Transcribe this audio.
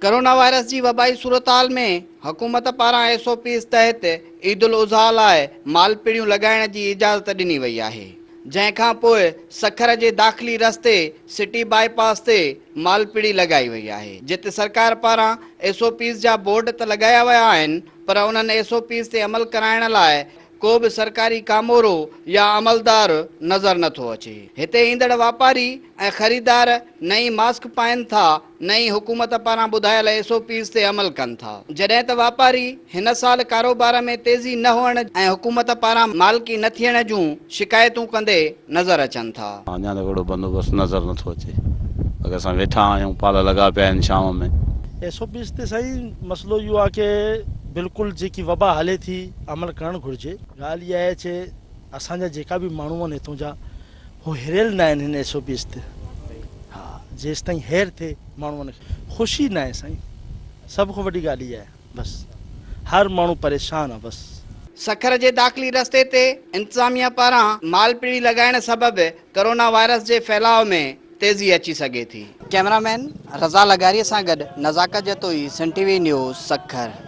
Corona virus की वबाई सूरत में हुकूमत पारा SOPs तहत ईद उल उज़हा लाइ मालपीड़ियूं लगाइण की इजाज़त ॾिनी वई आहे। जंहिंखां पोइ सखर के दाख़िली रस्ते सिटी बाईपास ते मालपीड़ी लगाई वई आहे, जिते सरकार पारा SOPs जा बोर्ड त लगाया विया आहिनि, पर उन्हनि SOPs ते अमल कराइण लाइ को भी सरकारी कामोरो या अमलदार नज़र नथो अचे। हिते ईंदड़ वापारी ऐं ख़रीदार नई मास्क पाइनि था, नई हुकूमत पारां ॿुधायल SOPs ते अमल कनि था, जॾहिं त वापारी हिन साल कारोबार में तेज़ी न हुअण ऐं हुकूमत पारां मालिकी न थियण जूं शिकायतूं कंदे नज़र अचनि था। अञा त कहिड़ो बंदोबस्त नज़र नथो अचे। अगरि असां वेठा आहियूं, पाला लॻा पिया आहिनि शाम में। SOPs ते साईं मसइलो इहो आहे की बिल्कुलु जेकी वबा हले थी अमल करणु घुरिजे। ॻाल्हि इहा आहे कि असांजा जेका बि माण्हू आहिनि हितां जा हू हिरियल न आहिनि हिन SOPs ते। हा, जेसि ताईं हेर थिए माण्हुनि खे ख़ुशी न आहे साईं। सभ खां वॾी ॻाल्हि इहा आहे, बसि हर माण्हू परेशान आहे। बसि सखर के दाख़िली रस्ते ते इंतजामिया पारां मालपीड़ी लगाइण सबबि कोरोना वायरस के फैलाव में तेज़ी अची सके थी। कैमरामैन रज़ा लगारी सां गॾु नज़ाकत जतोई, सन TV न्यूज़, सखर।